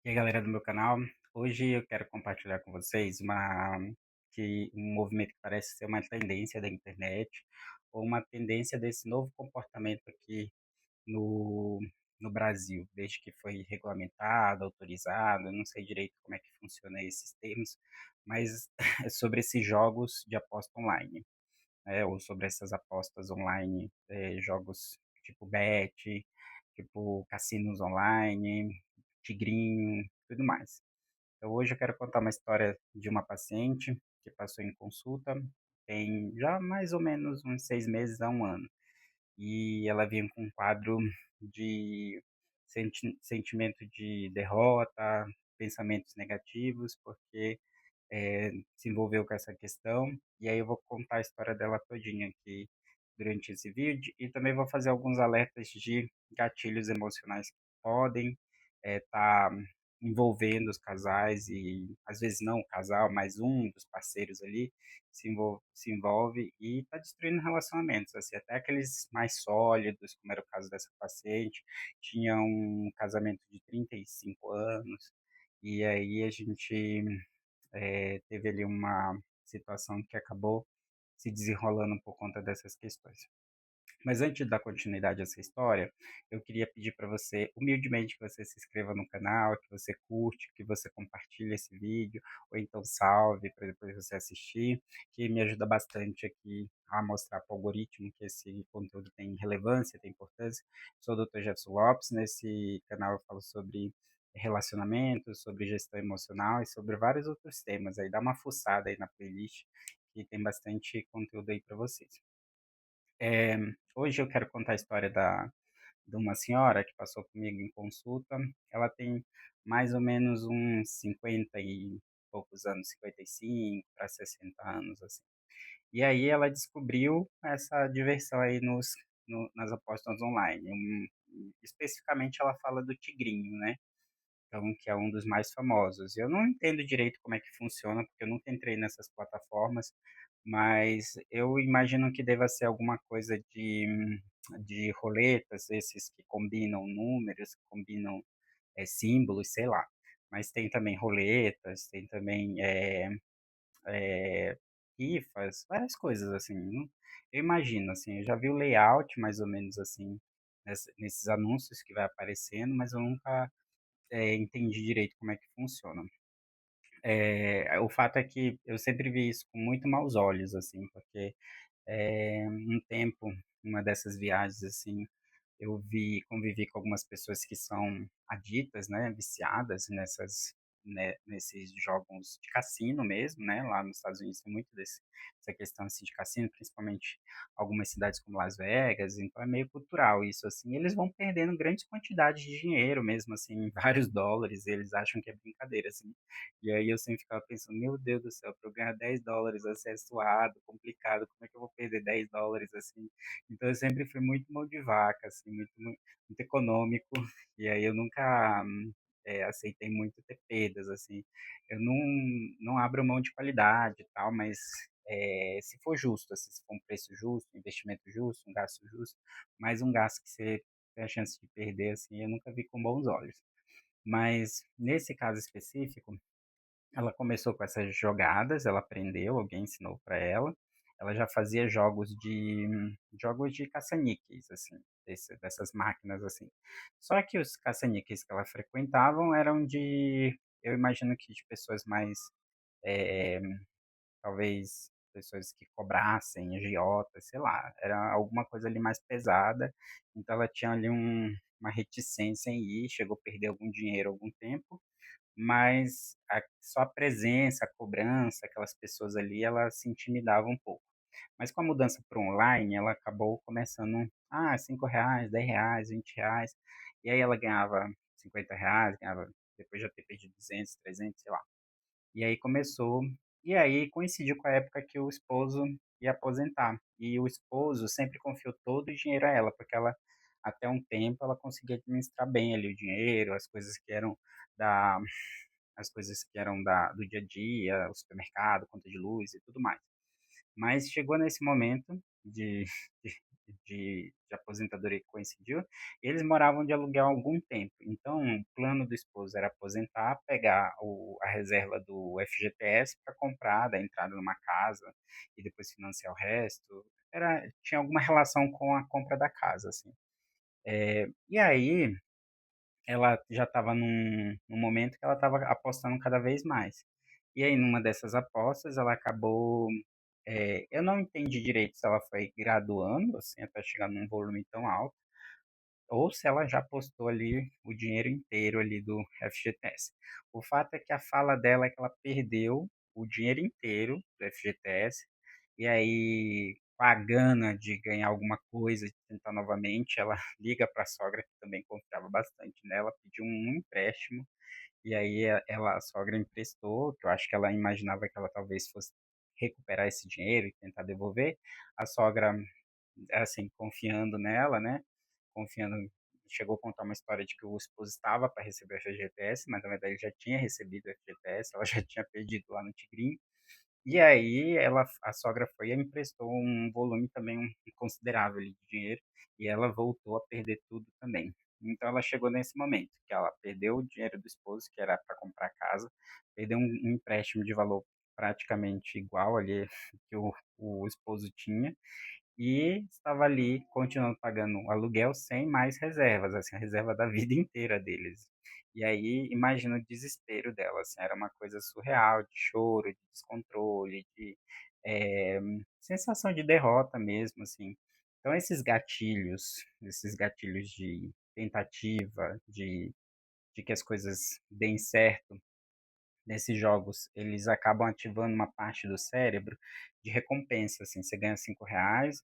E aí, galera do meu canal, hoje eu quero compartilhar com vocês um movimento que parece ser uma tendência da internet, ou uma tendência desse novo comportamento aqui no, no Brasil, desde que foi regulamentado, autorizado, eu não sei direito como é que funciona esses termos, mas é sobre esses jogos de aposta online, né, ou sobre essas apostas online, jogos tipo Bet, tipo cassinos online, tigrinho, tudo mais. Então, hoje eu quero contar uma história de uma paciente que passou em consulta tem já mais ou menos uns 6 meses a um ano. E ela vinha com um quadro de sentimento de derrota, pensamentos negativos, porque se envolveu com essa questão. E aí eu vou contar a história dela todinha aqui durante esse vídeo e também vou fazer alguns alertas de gatilhos emocionais que podem estar envolvendo os casais e às vezes não o casal, mas um dos parceiros ali se envolve e está destruindo relacionamentos, assim, até aqueles mais sólidos, como era o caso dessa paciente, tinha um casamento de 35 anos, e aí a gente teve ali uma situação que acabou se desenrolando por conta dessas questões. Mas antes de dar continuidade a essa história, eu queria pedir para você, humildemente, que você se inscreva no canal, que você curte, que você compartilhe esse vídeo, ou então salve para depois você assistir, que me ajuda bastante aqui a mostrar para o algoritmo que esse conteúdo tem relevância, tem importância. Sou o Dr. Jefferson Lopes, nesse canal eu falo sobre relacionamentos, sobre gestão emocional e sobre vários outros temas. Aí dá uma fuçada aí na playlist, que tem bastante conteúdo aí para vocês. Eh, Hoje eu quero contar a história de uma senhora que passou comigo em consulta. Ela tem mais ou menos uns 50 e poucos anos, 55 para 60 anos, assim. E aí ela descobriu essa diversão aí nas apostas online. Especificamente ela fala do tigrinho, né? Então, que é um dos mais famosos. Eu não entendo direito como é que funciona, porque eu nunca entrei nessas plataformas, mas eu imagino que deva ser alguma coisa de roletas, esses que combinam números, que combinam símbolos, sei lá. Mas tem também roletas, tem também rifas, várias coisas assim. Eu imagino, assim, eu já vi o layout mais ou menos assim, nesses anúncios que vai aparecendo, mas eu nunca entendi direito como é que funciona. O fato é que eu sempre vi isso com muito maus olhos, assim, porque um tempo, uma dessas viagens, assim, convivi com algumas pessoas que são aditas, né, viciadas nesses jogos de cassino mesmo, né, lá nos Estados Unidos tem muito dessa questão, assim, de cassino, principalmente algumas cidades como Las Vegas, então é meio cultural isso, assim, eles vão perdendo grandes quantidades de dinheiro mesmo, assim, vários dólares, eles acham que é brincadeira, assim, e aí eu sempre ficava pensando, meu Deus do céu, para eu ganhar US$ 10, assim, é suado, complicado, como é que eu vou perder US$ 10, assim, então eu sempre fui muito mão de vaca, assim, muito econômico, e aí eu nunca aceitei muito ter perdas, assim. Eu não abro mão de qualidade e tal, mas se for justo, assim, se for um preço justo, um investimento justo, um gasto justo, mas um gasto que você tem a chance de perder, assim, eu nunca vi com bons olhos. Mas nesse caso específico, ela começou com essas jogadas, ela aprendeu, alguém ensinou para ela. Ela já fazia jogos de caça-níqueis, assim, dessas máquinas assim. Só que os caça-níqueis que ela frequentavam eram eu imagino que de pessoas mais, eh, talvez pessoas que cobrassem, agiotas, sei lá, era alguma coisa ali mais pesada. Então ela tinha ali uma reticência em ir, chegou a perder algum dinheiro algum tempo, mas só a presença, a cobrança, aquelas pessoas ali, ela se intimidava um pouco. Mas com a mudança para o online, ela acabou começando, R$ 5, R$ 10, R$ 20, e aí ela ganhava R$ 50, ganhava, depois já ter perdido 200, 300, sei lá. E aí começou, e aí coincidiu com a época que o esposo ia aposentar. E o esposo sempre confiou todo o dinheiro a ela, porque ela, até um tempo, ela conseguia administrar bem ali o dinheiro, da, as coisas que eram do dia a dia, o supermercado, conta de luz e tudo mais. Mas chegou nesse momento de de aposentadoria que coincidiu, e eles moravam de aluguel há algum tempo. Então, o plano do esposo era aposentar, pegar a reserva do FGTS para comprar, dar entrada numa casa e depois financiar o resto. Tinha alguma relação com a compra da casa, assim. E aí, ela já estava num momento que ela estava apostando cada vez mais. E aí, numa dessas apostas, ela acabou. Eu não entendi direito se ela foi graduando, assim, até chegar num volume tão alto, ou se ela já apostou ali o dinheiro inteiro ali do FGTS. O fato é que a fala dela é que ela perdeu o dinheiro inteiro do FGTS, e aí, com a gana de ganhar alguma coisa, de tentar novamente, ela liga para a sogra, que também confiava bastante nela, pediu um empréstimo, e aí a sogra emprestou, que eu acho que ela imaginava que ela talvez fosse recuperar esse dinheiro e tentar devolver. A sogra, assim, confiando nela, né? Confiando, chegou a contar uma história de que o esposo estava para receber o FGTS, mas na verdade ele já tinha recebido o FGTS, ela já tinha perdido lá no Tigrinho. E aí a sogra foi e emprestou um volume também considerável ali de dinheiro, e ela voltou a perder tudo também. Então ela chegou nesse momento, que ela perdeu o dinheiro do esposo, que era para comprar casa, perdeu um empréstimo de valor praticamente igual ali que o esposo tinha, e estava ali continuando pagando o aluguel sem mais reservas, assim, a reserva da vida inteira deles. E aí, imagina o desespero dela, assim, era uma coisa surreal, de choro, de descontrole, de eh, sensação de derrota mesmo, assim. Então, esses gatilhos de tentativa, de que as coisas deem certo, nesses jogos, eles acabam ativando uma parte do cérebro de recompensa, assim, você ganha R$ 5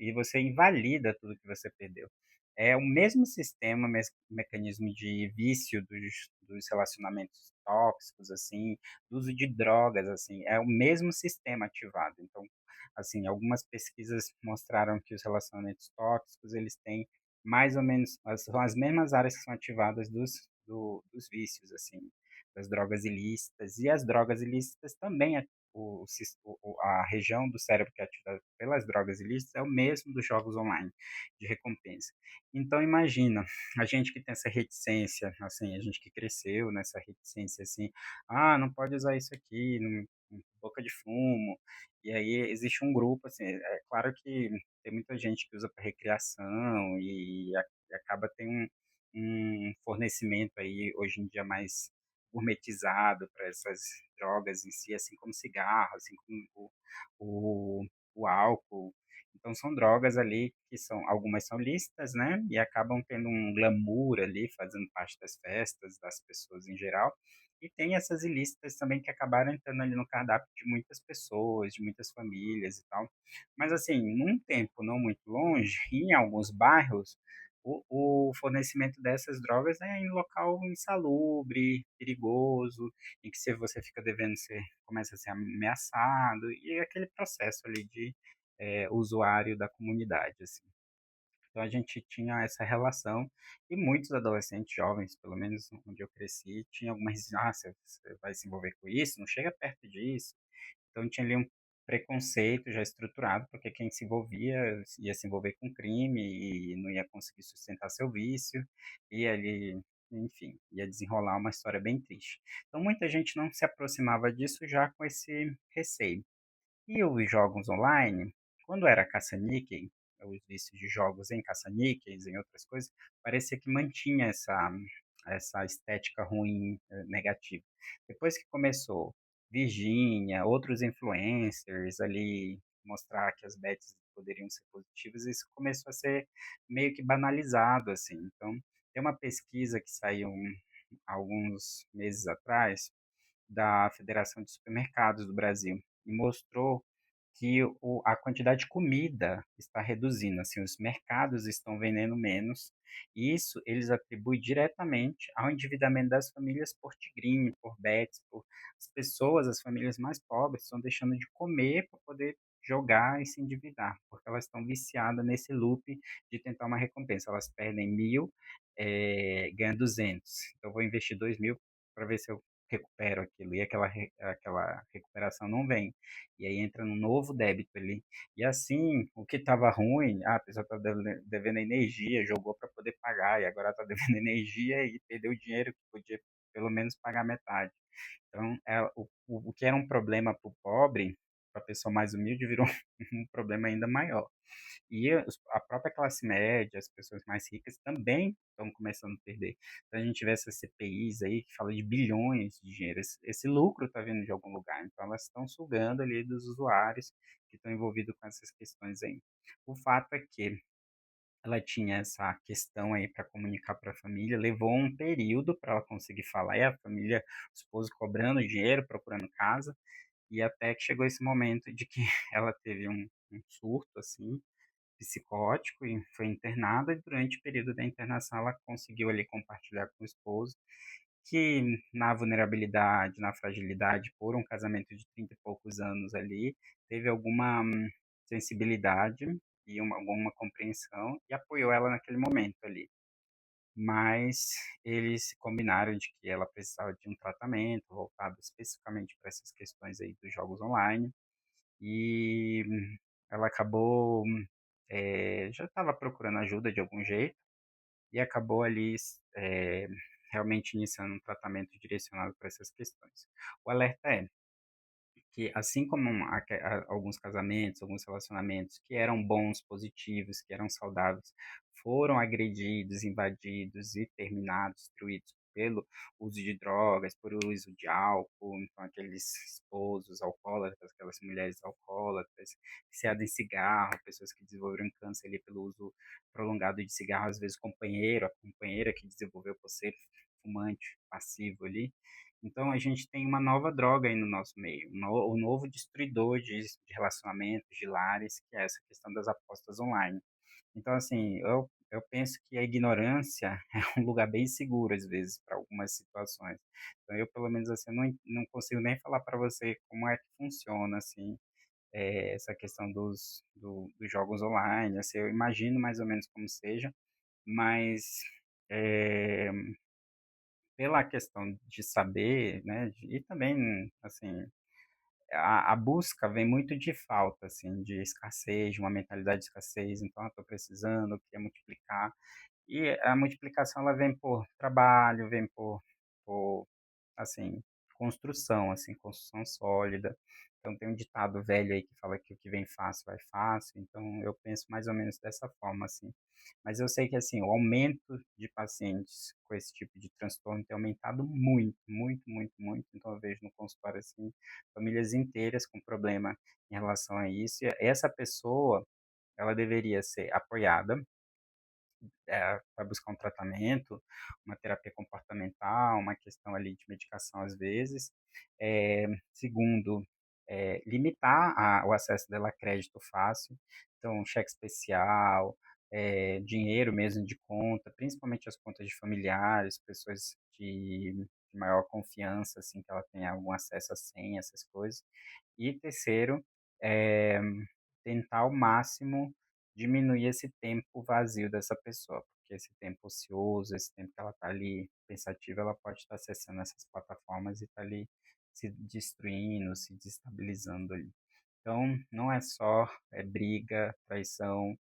e você invalida tudo que você perdeu. É o mesmo sistema, mecanismo de vício dos relacionamentos tóxicos, assim, do uso de drogas, assim, é o mesmo sistema ativado. Então, assim, algumas pesquisas mostraram que os relacionamentos tóxicos, eles têm mais ou menos, são as mesmas áreas que são ativadas dos vícios, assim, das drogas ilícitas, e as drogas ilícitas também, a região do cérebro que é ativada pelas drogas ilícitas é o mesmo dos jogos online de recompensa. Então imagina, a gente que tem essa reticência, assim, a gente que cresceu nessa reticência, assim, não pode usar isso aqui, boca de fumo, e aí existe um grupo, assim, é claro que tem muita gente que usa para recreação e acaba tem um fornecimento aí hoje em dia mais gourmetizado para essas drogas em si, assim como cigarro, assim como o álcool. Então são drogas ali que são, algumas são lícitas, né? E acabam tendo um glamour ali, fazendo parte das festas das pessoas em geral. E tem essas ilícitas também que acabaram entrando ali no cardápio de muitas pessoas, de muitas famílias e tal. Mas assim, num tempo não muito longe, em alguns bairros, o fornecimento dessas drogas é em local insalubre, perigoso, em que se você fica devendo, você começa a ser ameaçado, e é aquele processo ali de usuário da comunidade, assim. Então a gente tinha essa relação, e muitos adolescentes jovens, pelo menos onde eu cresci, tinha algumas, você vai se envolver com isso, não chega perto disso. Então tinha ali um preconceito já estruturado, porque quem se envolvia ia se envolver com crime e não ia conseguir sustentar seu vício, e ali, enfim, ia desenrolar uma história bem triste. Então muita gente não se aproximava disso já com esse receio. E os jogos online, quando era caça-níquel, os vícios de jogos em caça-níqueis, em outras coisas, parecia que mantinha essa estética ruim, negativa. Depois que começou Virgínia, outros influencers ali, mostrar que as bets poderiam ser positivas, isso começou a ser meio que banalizado, assim. Então, tem uma pesquisa que saiu alguns meses atrás, da Federação de Supermercados do Brasil, e mostrou que a quantidade de comida está reduzindo, assim, os mercados estão vendendo menos, e isso eles atribuem diretamente ao endividamento das famílias por tigrinho, por bets, por as pessoas, as famílias mais pobres estão deixando de comer para poder jogar e se endividar, porque elas estão viciadas nesse loop de tentar uma recompensa. Elas perdem 1.000, ganham 200. Então, eu vou investir 2.000 para ver se eu recupero aquilo, e aquela recuperação não vem. E aí entra num novo débito ali. E assim, o que estava ruim, a pessoa está devendo energia, jogou para poder pagar, e agora está devendo energia e perdeu o dinheiro que podia pelo menos pagar metade. Então, o que era um problema para o pobre, para a pessoa mais humilde, virou um problema ainda maior. E a própria classe média, as pessoas mais ricas também estão começando a perder. Então a gente vê essas CPIs aí que fala de bilhões de dinheiro. Esse lucro está vindo de algum lugar. Então elas estão sugando ali dos usuários que estão envolvidos com essas questões aí. O fato é que ela tinha essa questão aí para comunicar para a família, levou um período para ela conseguir falar, e a família, o esposo cobrando dinheiro, procurando casa, e até que chegou esse momento de que ela teve um surto, assim, psicótico e foi internada, e durante o período da internação ela conseguiu ali compartilhar com o esposo que na vulnerabilidade, na fragilidade, por um casamento de 30 e poucos anos ali, teve alguma sensibilidade e alguma compreensão e apoiou ela naquele momento ali. Mas eles combinaram de que ela precisava de um tratamento voltado especificamente para essas questões aí dos jogos online e ela acabou já estava procurando ajuda de algum jeito e acabou ali realmente iniciando um tratamento direcionado para essas questões. O alerta é que, assim como alguns casamentos, alguns relacionamentos que eram bons, positivos, que eram saudáveis, foram agredidos, invadidos e terminados, destruídos pelo uso de drogas, por uso de álcool, então aqueles esposos alcoólatras, aquelas mulheres alcoólatras, viciadas em cigarro, pessoas que desenvolveram câncer ali pelo uso prolongado de cigarro, às vezes companheiro, a companheira que desenvolveu por ser fumante passivo ali, então a gente tem uma nova droga aí no nosso meio, o novo destruidor de relacionamentos, de lares, que é essa questão das apostas online. Então, assim, eu penso que a ignorância é um lugar bem seguro, às vezes, para algumas situações. Então, eu, pelo menos, assim, não consigo nem falar para você como é que funciona, assim, essa questão dos jogos online. Assim, eu imagino mais ou menos como seja, mas é, pela questão de saber, né, e também, assim, a busca vem muito de falta, assim, de escassez, de uma mentalidade de escassez, então eu estou precisando, eu queria multiplicar, e a multiplicação ela vem por trabalho, vem por assim, construção, assim, construção sólida. Então tem um ditado velho aí que fala que o que vem fácil vai fácil, então eu penso mais ou menos dessa forma, assim. Mas eu sei que, assim, o aumento de pacientes com esse tipo de transtorno tem aumentado muito, muito, muito, muito. Então eu vejo no consultório, assim, famílias inteiras com problema em relação a isso. E essa pessoa, ela deveria ser apoiada, vai buscar um tratamento, uma terapia comportamental, uma questão ali de medicação às vezes. Segundo, limitar o acesso dela a crédito fácil, então cheque especial, dinheiro mesmo de conta, principalmente as contas de familiares, pessoas de maior confiança, assim, que ela tenha algum acesso a senha, essas coisas. E terceiro, eh, tentar ao máximo diminuir esse tempo vazio dessa pessoa, porque esse tempo ocioso, esse tempo que ela está ali pensativa, ela pode estar acessando essas plataformas e está ali se destruindo, se desestabilizando ali. Então, não é só briga, traição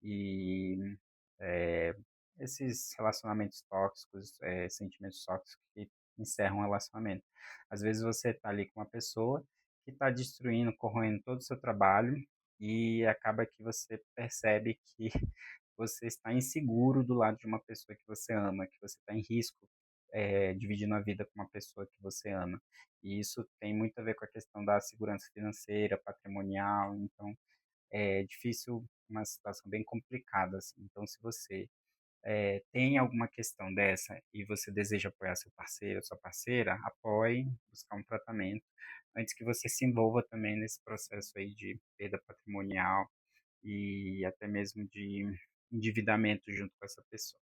e eh, esses relacionamentos tóxicos, sentimentos tóxicos que encerram um relacionamento. Às vezes você está ali com uma pessoa que está destruindo, corroendo todo o seu trabalho e acaba que você percebe que você está inseguro do lado de uma pessoa que você ama, que você está em risco, dividindo a vida com uma pessoa que você ama. E isso tem muito a ver com a questão da segurança financeira, patrimonial, então é difícil, uma situação bem complicada, assim. Então, se você tem alguma questão dessa e você deseja apoiar seu parceiro, sua parceira, apoie, buscar um tratamento, antes que você se envolva também nesse processo aí de perda patrimonial e até mesmo de endividamento junto com essa pessoa.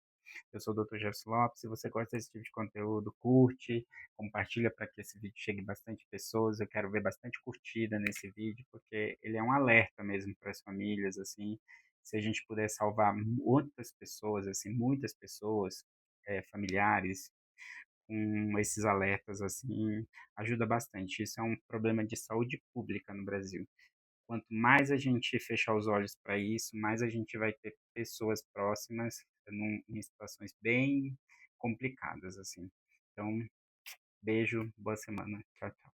Eu sou o Dr. Jefferson Lopes. Se você gosta desse tipo de conteúdo, curte, compartilha para que esse vídeo chegue bastante pessoas. Eu quero ver bastante curtida nesse vídeo, porque ele é um alerta mesmo para as famílias, assim. Se a gente puder salvar outras pessoas, assim, muitas pessoas, familiares, com esses alertas, assim, ajuda bastante. Isso é um problema de saúde pública no Brasil. Quanto mais a gente fechar os olhos para isso, mais a gente vai ter pessoas próximas em situações bem complicadas, assim. Então, beijo, boa semana. Tchau, tchau.